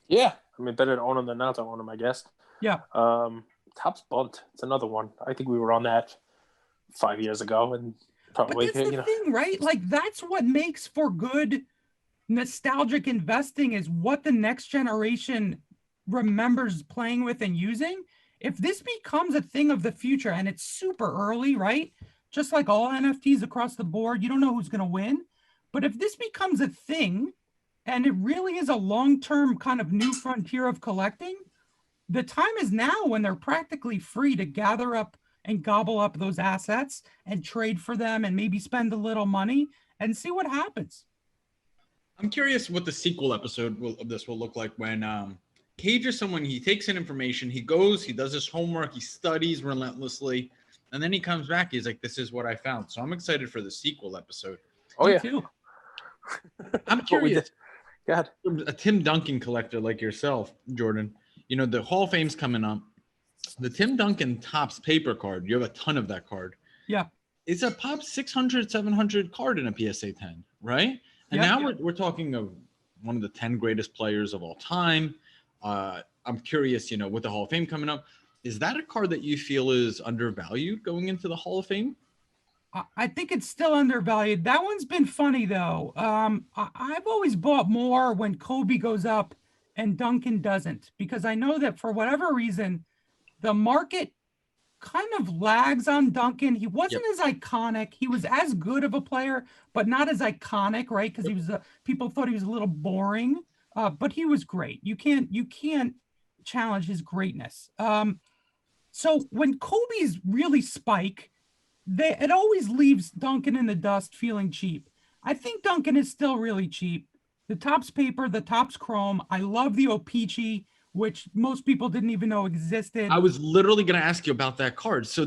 Yeah, I mean, better to own them than not to own them, I guess. Yeah. Topps Bunt, it's another one. I think we were on that 5 years ago, and probably But that's the thing, right? Like that's what makes for good nostalgic investing is what the next generation remembers playing with and using. If this becomes a thing of the future and it's super early, right? Just like all NFTs across the board, you don't know who's going to win. But if this becomes a thing and it really is a long-term kind of new frontier of collecting, the time is now when they're practically free to gather up and gobble up those assets and trade for them and maybe spend a little money and see what happens. I'm curious what the sequel episode of this will look like when Cage is someone, he takes in information, he goes, he does his homework, he studies relentlessly, and then he comes back, he's like, this is what I found. So I'm excited for the sequel episode. Oh, yeah. Too. I'm curious. Go ahead. A Tim Duncan collector like yourself, Jordan, you know, the Hall of Fame's coming up. The Tim Duncan Topps paper card, you have a ton of that card. Yeah. It's a pop 600, 700 card in a PSA 10, right? And now we're talking of one of the 10 greatest players of all time. I'm curious, you know, with the Hall of Fame coming up, is that a card that you feel is undervalued going into the Hall of Fame? I think it's still undervalued. That one's been funny, though. I've always bought more when Kobe goes up and Duncan doesn't, because I know that for whatever reason, the market kind of lags on Duncan. He wasn't as iconic. He was as good of a player, but not as iconic, right? Because he was people thought he was a little boring, but he was great. You can't challenge his greatness. So when Kobe's really spike, it always leaves Duncan in the dust feeling cheap. I think Duncan is still really cheap. The Topps paper, the Topps chrome. I love the O-Pee-Chee, which most people didn't even know existed. I was literally going to ask you about that card. So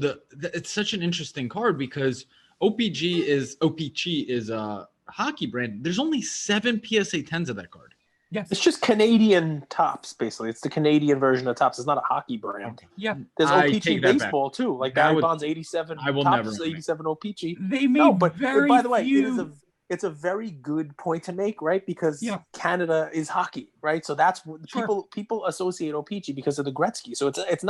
it's such an interesting card because O-Pee-Chee is a hockey brand. There's only 7 PSA 10s of that card. Yes. It's just Canadian Topps, basically. It's the Canadian version of Topps. It's not a hockey brand. Okay. Yeah. There's O-Pee-Chee baseball, too. Like Barry Bonds 87. I will Topps never 87 O-Pee-Chee. They made but very by the way, few... it's a very good point to make, right? Because Canada is hockey, right? So that's what people associate O-Pee-Chee because of the Gretzky. So it's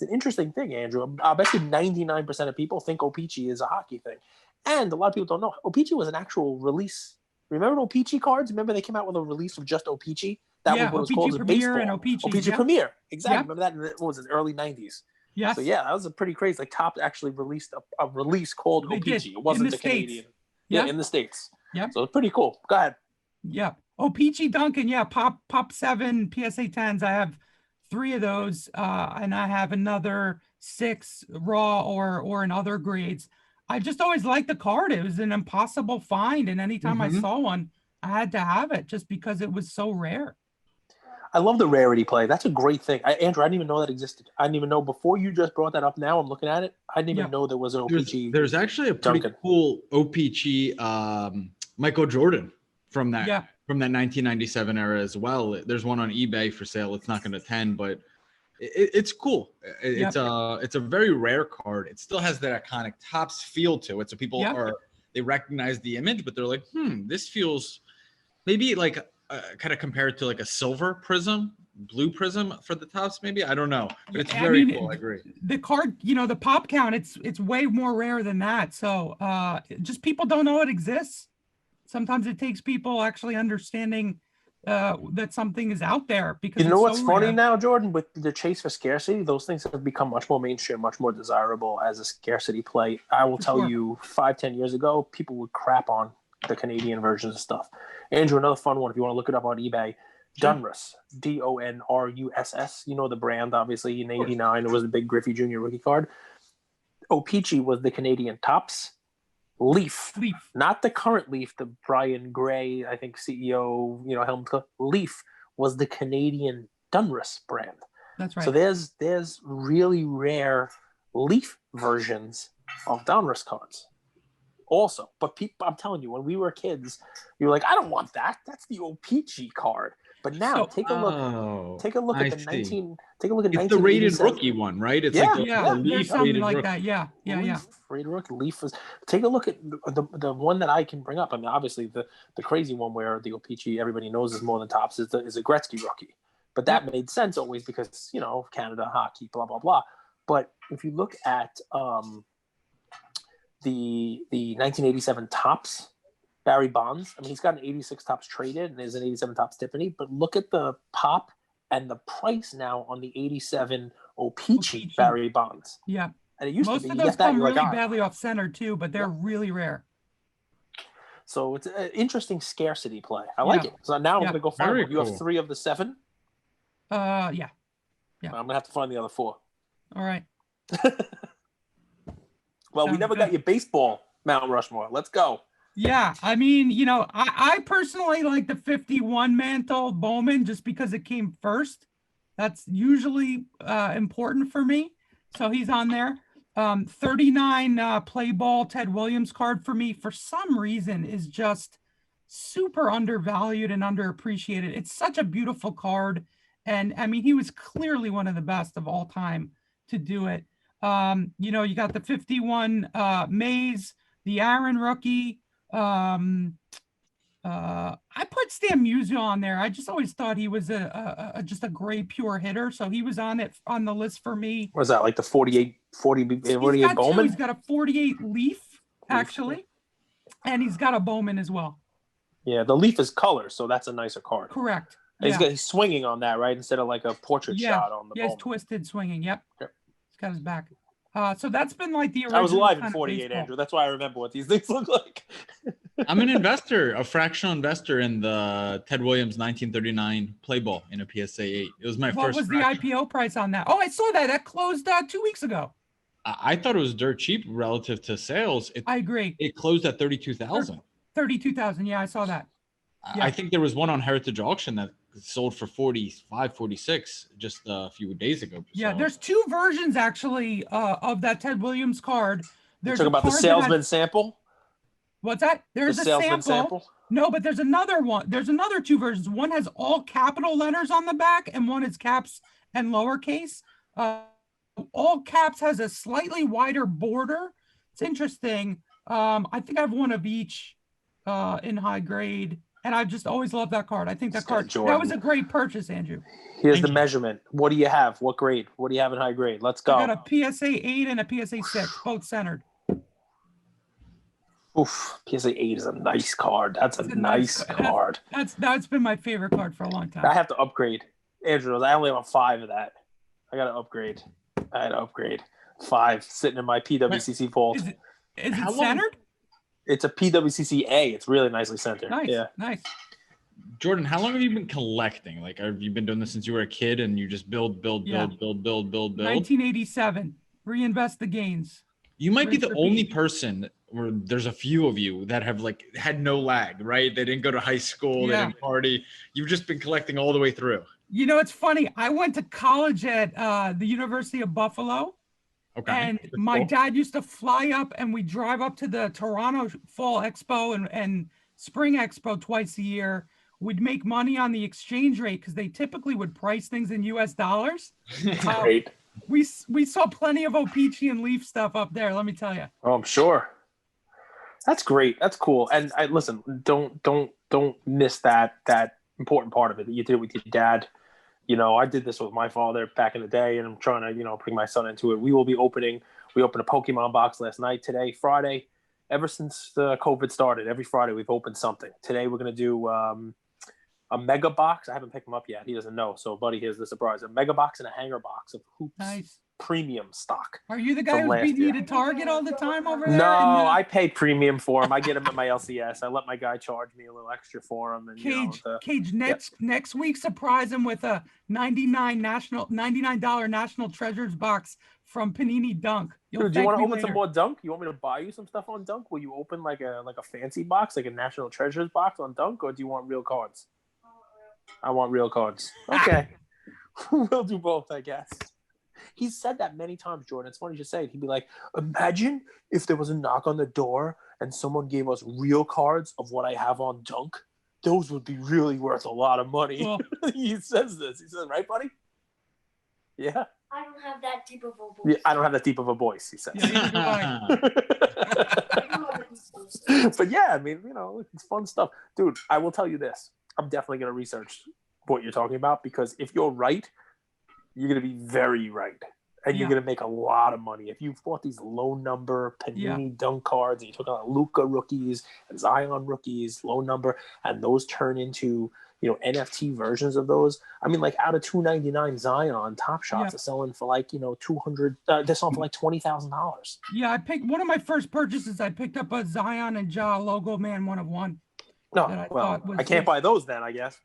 an interesting thing, Andrew. I bet you 99% of people think O-Pee-Chee is a hockey thing. And a lot of people don't know O-Pee-Chee was an actual release. Remember O-Pee-Chee cards? Remember they came out with a release of just O-Pee-Chee? That was what it was called in baseball. And O-Pee-Chee. O-Pee-Chee Premier. Exactly. Remember that in the early 90s? Yes. So yeah, that was a pretty crazy. Like Topps actually released a release called O-Pee-Chee. It wasn't the Canadian. Yeah, in the States. Yeah. So it's pretty cool. Go ahead. Yeah. O-Pee-Chee Duncan. Yeah. Pop 7 PSA 10s. I have 3 of those. And I have another 6 raw or in other grades. I just always liked the card. It was an impossible find. And anytime I saw one, I had to have it just because it was so rare. I love the rarity play. That's a great thing. Andrew, I didn't even know that existed. I didn't even know before you just brought that up. Now I'm looking at it. I didn't even know there was an O-Pee-Chee. There's actually a pretty cool O-Pee-Chee Michael Jordan from that 1997 era as well. There's one on eBay for sale. It's not going to 10, but it's cool. It's a very rare card. It still has that iconic Topps feel to it. So people they recognize the image, but they're like, this feels maybe like kind of compare it to like a silver prism, blue prism for the tops, maybe. I don't know, but it's I very mean, cool. I agree. The card, the pop count, it's way more rare than that. So just people don't know it exists. Sometimes it takes people actually understanding that something is out there because You know it's what's so funny rare. now, Jordan? With the chase for scarcity, those things have become much more mainstream, much more desirable as a scarcity play. I will tell Sure. you, 5-10 years ago, people would crap on the Canadian versions of stuff. Andrew, another fun one, if you want to look it up on eBay, Sure. Donruss, Donruss. You know the brand, obviously. In '89, it was the big Griffey Jr. rookie card. O-Pee-Chee was the Canadian tops. Leaf, not the current Leaf, the Brian Gray, I think CEO, Helmut Cook. Leaf was the Canadian Donruss brand. That's right. So there's really rare Leaf versions of Donruss cards. Also, but people, I'm telling you, when we were kids, you were like, I don't want that. That's the O-Pee-Chee card. But now, take a look. Take a look at I see. Take a look at It's the rated 1987. rookie one, right? It's Yeah, like Yeah, the there's Leaf something rated like rookie. that. Yeah. Rated rookie. Leaf was. Take a look at the one that I can bring up. I mean, obviously the crazy one where the O-Pee-Chee everybody knows is more than tops is a Gretzky rookie. But that made sense always because Canada hockey, blah blah blah. But if you look at the 1987 tops, Barry Bonds. I mean, he's got an 86 tops traded and there's an 87 tops Tiffany. But look at the pop and the price now on the 87 O-Pee-Chee Barry Bonds. Yeah. And it used Most to be of you those get that, come you're really like, badly off center too, but they're really rare. So it's an interesting scarcity play. I like it. So now I'm going to go find Very one. You have cool. 3 of the 7? Yeah. I'm going to have to find the other 4. All right. Well, we never got your baseball Mount Rushmore. Let's go. Yeah, I mean, I personally like the 51 mantle Bowman just because it came first. That's usually important for me. So he's on there. 39 play ball Ted Williams card for me for some reason is just super undervalued and underappreciated. It's such a beautiful card. And I mean, he was clearly one of the best of all time to do it. You got the 51 Mays, the Aaron rookie. I put Stan Musial on there. I just always thought he was just a great pure hitter. So he was on the list for me. What is that, like the 48 Bowman? He's got a 48 Leaf, actually. And he's got a Bowman as well. Yeah, the Leaf is color, so that's a nicer card. Correct. Yeah. He's swinging on that, right? Instead of like a portrait shot on the Bowman. He's twisted swinging. Yep. He's got his back. So that's been like the original. I was alive in 48, Andrew. That's why I remember what these things look like. I'm an investor, a fractional investor in the Ted Williams 1939 play ball in a PSA 8. It was my first. What was the IPO price on that? Oh, I saw that. That closed 2 weeks ago. I thought it was dirt cheap relative to sales. I agree. It closed at 32,000. 32,000. Yeah, I saw that. I think there was one on Heritage Auction that sold for 45, 46 just a few days ago. Yeah, there's 2 versions actually of that Ted Williams card. You're talking about the salesman sample? What's that? There's a sample. No, but there's another one. There's another 2 versions. One has all capital letters on the back and one is caps and lowercase. All caps has a slightly wider border. It's interesting. I think I have one of each in high grade. And I just always love that card. I think that card, that was a great purchase, Andrew. Here's the measurement. What do you have? What grade? What do you have in high grade? Let's go. I got a PSA 8 and a PSA 6, both centered. Oof, PSA 8 is a nice card. That's a nice card. That's been my favorite card for a long time. I have to upgrade. Andrew, I only have 5 of that. I got to upgrade. 5 sitting in my PWCC vault. Is it centered? It's a PWCC A. It's really nicely centered. Nice. Yeah. Nice. Jordan, how long have you been collecting? Like, have you been doing this since you were a kid and you just build? 1987. Reinvest the gains. You might be the only person where there's a few of you that have like had no lag, right? They didn't go to high school. They didn't party. You've just been collecting all the way through. It's funny. I went to college at the University of Buffalo. Okay. And my dad used to fly up and we drive up to the Toronto Fall Expo and Spring Expo twice a year. We'd make money on the exchange rate because they typically would price things in US dollars. Great. We saw plenty of O-Pee-Chee and Leaf stuff up there, let me tell you. Oh, I'm sure. That's great. That's cool. And listen, don't miss that important part of it. You did it with your dad. You know, I did this with my father back in the day, and I'm trying to, bring my son into it. We opened a Pokemon box last night, today, Friday. Ever since COVID started, every Friday we've opened something. Today we're going to do a mega box. I haven't picked him up yet. He doesn't know. So, buddy, here's the surprise. A mega box and a hanger box of Hoops premium stock. Are you the guy who's beating you to Target all the time over there? No, I pay premium for him. I get him at my LCS. I let my guy charge me a little extra for him. And Cage, next week, surprise him with a $99 National Treasures box from Panini Dunk. Dude, do you want to open some more Dunk? You want me to buy you some stuff on Dunk? Will you open like a fancy box, like a National Treasures box on Dunk, or do you want real cards? I want real cards. Okay. We'll do both, I guess. He's said that many times, Jordan. It's funny you say it. He'd be like, imagine if there was a knock on the door and someone gave us real cards of what I have on Dunk. Those would be really worth a lot of money. Well, he says this. He says, right, buddy? Yeah. I don't have that deep of a voice. Yeah, I don't have that deep of a voice, he says. But yeah, I mean, it's fun stuff. Dude, I will tell you this. I'm definitely going to research what you're talking about, because if you're right, you're going to be very right. And you're going to make a lot of money. If you bought these low number Panini Dunk cards, and you took on Luka rookies and Zion rookies, low number, and those turn into, NFT versions of those. I mean, like out of $299 Zion, Top Shots are selling for like, 200, they're selling for like $20,000. Yeah, I picked one of my first purchases. I picked up a Zion and Ja Logo Man 1/1. No, I can't buy those then, I guess.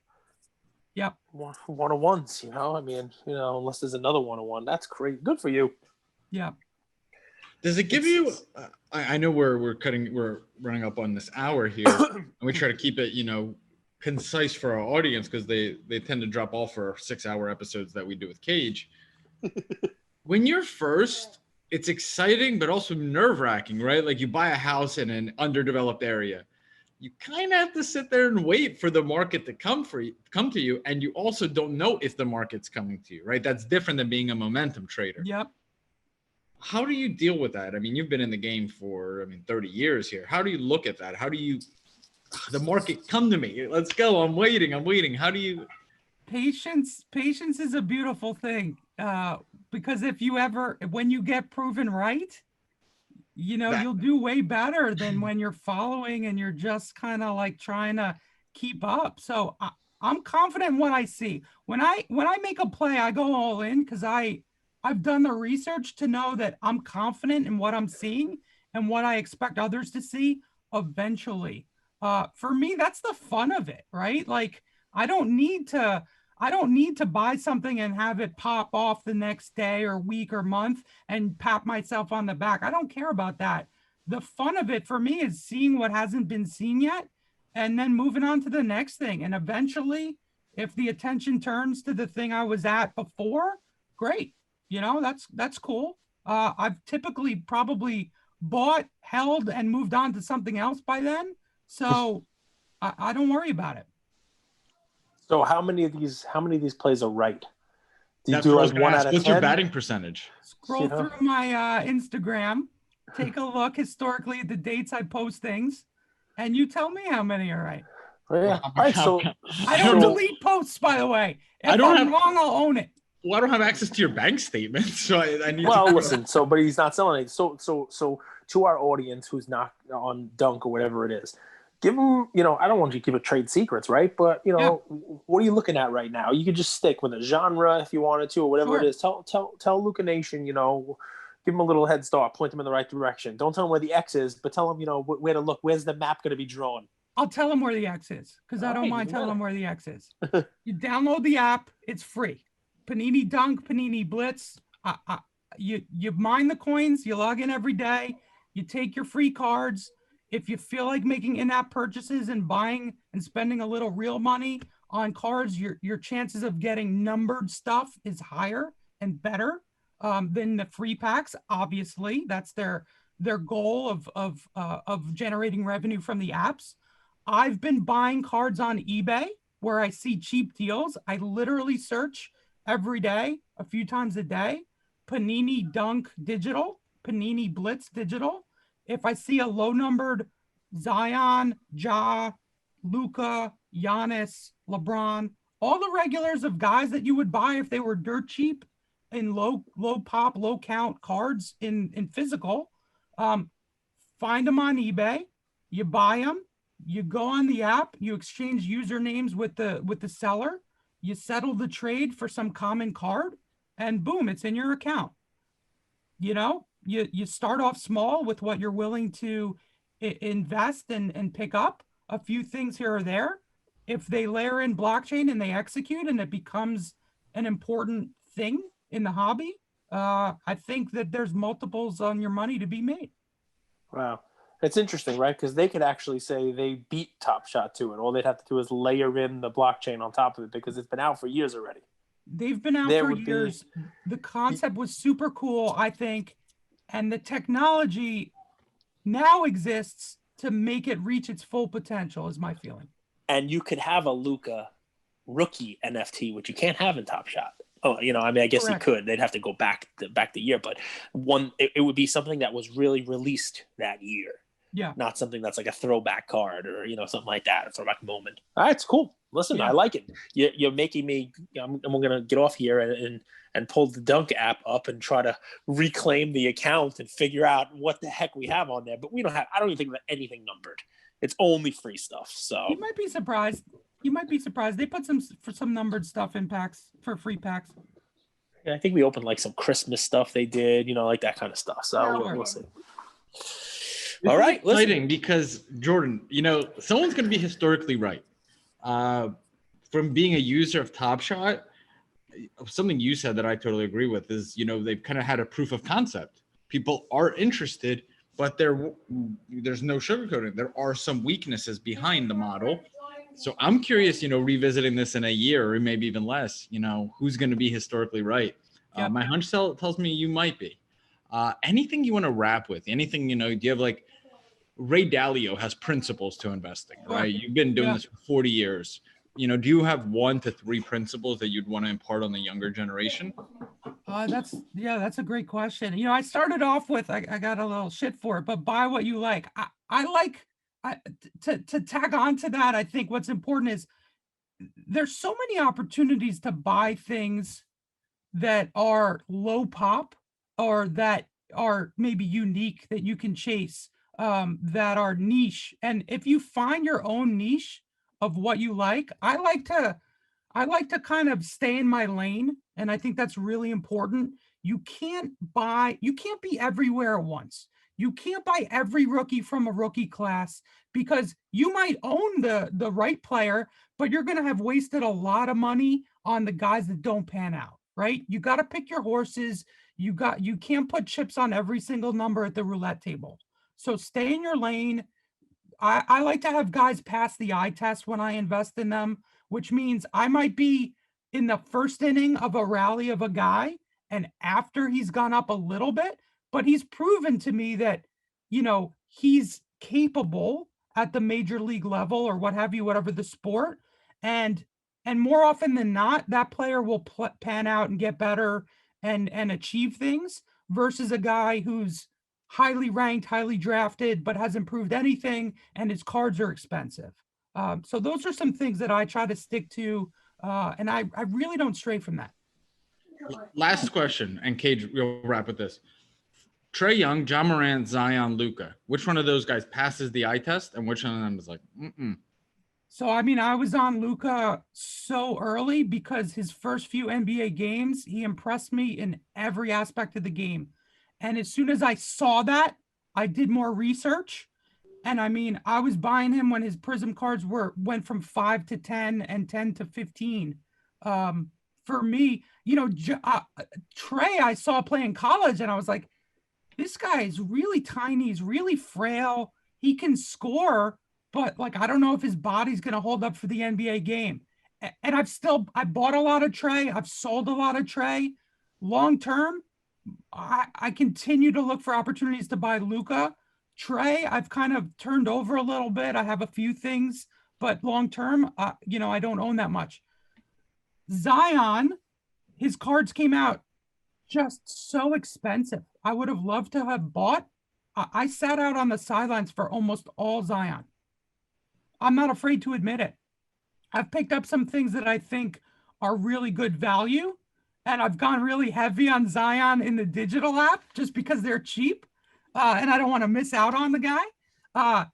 Yep. 1/1s, I mean, unless there's another 1/1. That's great. Good for you. Yeah. Does it give you? I know we're running up on this hour here, and we try to keep it, concise for our audience, because they tend to drop off for 6-hour episodes that we do with Cage. When you're first, it's exciting, but also nerve-wracking, right? Like you buy a house in an underdeveloped area. You kind of have to sit there and wait for the market to come to you. And you also don't know if the market's coming to you, right? That's different than being a momentum trader. Yep. How do you deal with that? I mean, you've been in the game for, 30 years here. How do you look at that? How do you, the market, come to me, let's go. I'm waiting. How do you? Patience is a beautiful thing. Because when you get proven right, you'll do way better than when you're following and you're just kind of like trying to keep up. So I'm confident in what I see. When I make a play, I go all in, because I've done the research to know that I'm confident in what I'm seeing and what I expect others to see eventually. For me, that's the fun of it, right? Like I don't need to buy something and have it pop off the next day or week or month and pat myself on the back. I don't care about that. The fun of it for me is seeing what hasn't been seen yet and then moving on to the next thing. And eventually, if the attention turns to the thing I was at before, great. That's cool. I've typically probably bought, held, and moved on to something else by then. So I don't worry about it. So how many of these plays are right? Do you do like 1 out of 10? What's your batting percentage? Scroll through my Instagram, take a look historically at the dates I post things, and you tell me how many are right. Yeah. All right, so I don't delete posts, by the way. If I'm wrong, I'll own it. Well, I don't have access to your bank statement, so I need. Well, listen. So, but he's not selling it. So to our audience who's not on Dunk or whatever it is, give them, I don't want you to keep it trade secrets, right? But, what are you looking at right now? You could just stick with a genre if you wanted to, or whatever it is. Tell Luka Nation, give them a little head start, point them in the right direction. Don't tell them where the X is, but tell them, where to look. Where's the map going to be drawn? I'll tell them where the X is, because I don't mind telling them where the X is. You download the app. It's free. Panini Dunk, Panini Blitz. You mine the coins. You log in every day. You take your free cards. If you feel like making in-app purchases and buying and spending a little real money on cards, your chances of getting numbered stuff is higher and better than the free packs. Obviously, that's their goal of generating revenue from the apps. I've been buying cards on eBay where I see cheap deals. I literally search every day, a few times a day, Panini Dunk digital, Panini Blitz digital. If I see a low-numbered Zion, Ja, Luka, Giannis, LeBron, all the regulars of guys that you would buy if they were dirt cheap in low pop, low count cards in physical. Um, find them on eBay, you buy them, you go on the app, you exchange usernames with the seller, you settle the trade for some common card, and boom, it's in your account. You know, you start off small with what you're willing to invest and pick up a few things here or there. If they layer in blockchain and they execute and it becomes an important thing in the hobby, I think that there's multiples on your money to be made. Wow. It's interesting, right? Because they could actually say they beat Top Shot too, and all they'd have to do is layer in the blockchain on top of it because it's been out for years already. They've been out for years. The concept was super cool, I think, and the technology now exists to make it reach its full potential, is my feeling. And you could have a Luka rookie NFT, which you can't have in Top Shot. Oh, you know, I mean, I guess Correct. you could. They'd have to go back the year, but it would be something that was really released that year. Yeah. Not something that's like a throwback card or, you know, something like that, a throwback moment. All right, it's cool. Listen, Yeah. I like it. You're making me, I'm going to get off here and pull the Dunk app up and try to reclaim the account and figure out what the heck we have on there. But I don't even think that anything numbered. It's only free stuff. So You might be surprised. They put some numbered stuff in packs for free packs. yeah, I think we opened like some Christmas stuff they did, you know, like that kind of stuff. So Sure. we'll see. This All is right, listen. exciting because Jordan, you know, someone's going to be historically right. From being a user of Top Shot, something you said that I totally agree with is, you know, they've kind of had a proof of concept. People are interested, but there's no sugarcoating. There are some weaknesses behind the model. So I'm curious, you know, revisiting this in a year or maybe even less, you know, who's going to be historically right? Yep. My hunch tells me you might be. Anything you want to wrap with? Anything, you know, do you have like Ray Dalio has principles to investing, right? You've been doing this for 40 years. You know, do you have 1 to 3 principles that you'd want to impart on the younger generation? That's a great question. You know, I started off with I got a little shit for it, but buy what you like. I like to tag on to that. I think what's important is there's so many opportunities to buy things that are low pop or that are maybe unique that you can chase, that are niche. And if you find your own niche of what you like, I like to kind of stay in my lane. And I think that's really important. You can't be everywhere at once. You can't buy every rookie from a rookie class because you might own the right player, but you're going to have wasted a lot of money on the guys that don't pan out, right? You got to pick your horses. You can't put chips on every single number at the roulette table. So stay in your lane. I like to have guys pass the eye test when I invest in them, which means I might be in the first inning of a rally of a guy, and after he's gone up a little bit, but he's proven to me that, you know, he's capable at the major league level or what have you, whatever the sport. And more often than not, that player will pan out and get better and achieve things versus a guy who's highly ranked, highly drafted, but hasn't proved anything, and his cards are expensive. So those are some things that I try to stick to, and I really don't stray from that. Last question, and Cage, we'll wrap with this. Trae Young, John Morant, Zion, Luka. Which one of those guys passes the eye test, and which one of them is like, So, I mean, I was on Luka so early because his first few NBA games, he impressed me in every aspect of the game. And as soon as I saw that, I did more research. And I mean, I was buying him when his Prism cards went from 5 to 10 and 10 to 15. For me, you know, Trae, I saw play in college, and I was like, this guy is really tiny. He's really frail. He can score, but like, I don't know if his body's going to hold up for the NBA game. And I bought a lot of Trae. I've sold a lot of Trae. Long term, I continue to look for opportunities to buy Luka. Trae, I've kind of turned over a little bit. I have a few things, but long term, you know, I don't own that much. Zion, his cards came out just so expensive. I would have loved to have bought. I sat out on the sidelines for almost all Zion. I'm not afraid to admit it. I've picked up some things that I think are really good value, and I've gone really heavy on Zion in the digital app just because they're cheap, and I don't want to miss out on the guy.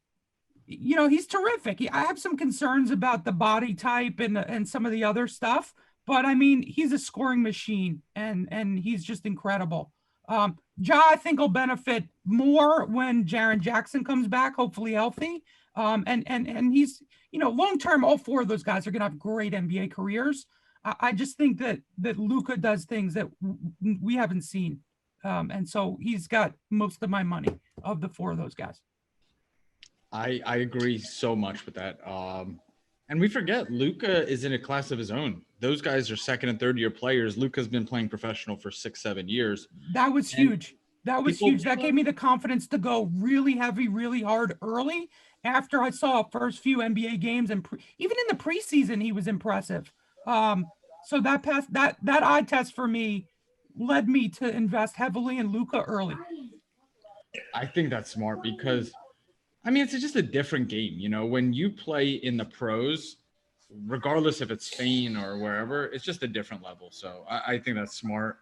He's terrific. I have some concerns about the body type and some of the other stuff, but I mean, he's a scoring machine, and he's just incredible. I think will benefit more when Jaren Jackson comes back, hopefully healthy. And he's, long term, all four of those guys are going to have great NBA careers. I just think that Luka does things that we haven't seen, and so he's got most of my money of the four of those guys. I agree so much with that. And we forget Luka is in a class of his own. Those guys are second and third year players. Luka's been playing professional for 6-7 years. That was huge. That was huge. That gave me the confidence to go really heavy, really hard early after I saw first few NBA games, and even in the preseason, he was impressive. So that eye test for me led me to invest heavily in Luka early. I think that's smart because, I mean, it's just a different game. When you play in the pros, regardless if it's Spain or wherever, it's just a different level. So I think that's smart.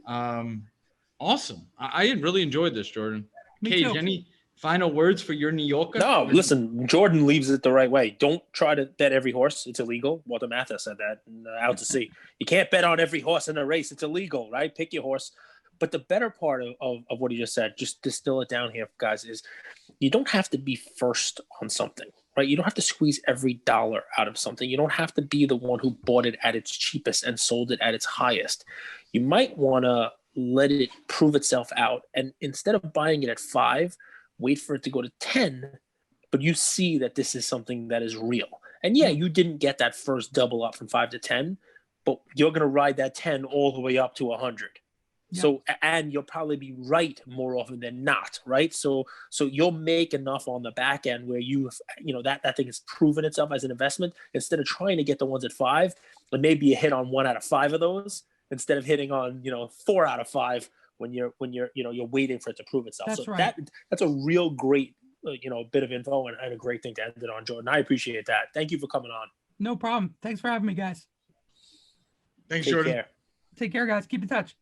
Awesome. I really enjoyed this, Jordan. Cage, any final words for your New Yorker? No, listen, Jordan leaves it the right way. Don't try to bet every horse. It's illegal. Walter Matthau said that out to sea. You can't bet on every horse in a race. It's illegal, right? Pick your horse. But the better part of what he just said, just distill it down here, guys, is you don't have to be first on something, right? You don't have to squeeze every dollar out of something. You don't have to be the one who bought it at its cheapest and sold it at its highest. You might want to let it prove itself out. And instead of buying it at 5, wait for it to go to 10, but you see that this is something that is real. And yeah, you didn't get that first double up from 5 to 10, but you're going to ride that 10 all the way up to 100. Yeah. So, and you'll probably be right more often than not, right? So you'll make enough on the back end where that thing has proven itself as an investment. Instead of trying to get the ones at 5, and maybe you hit on 1 out of 5 of those instead of hitting on 4 out of 5 when you're waiting for it to prove itself. That's so right. That's a real great bit of info and a great thing to end it on, Jordan. I appreciate that. Thank you for coming on. No problem. Thanks for having me, guys. Thanks, Take Jordan. care. Take care, guys. Keep in touch.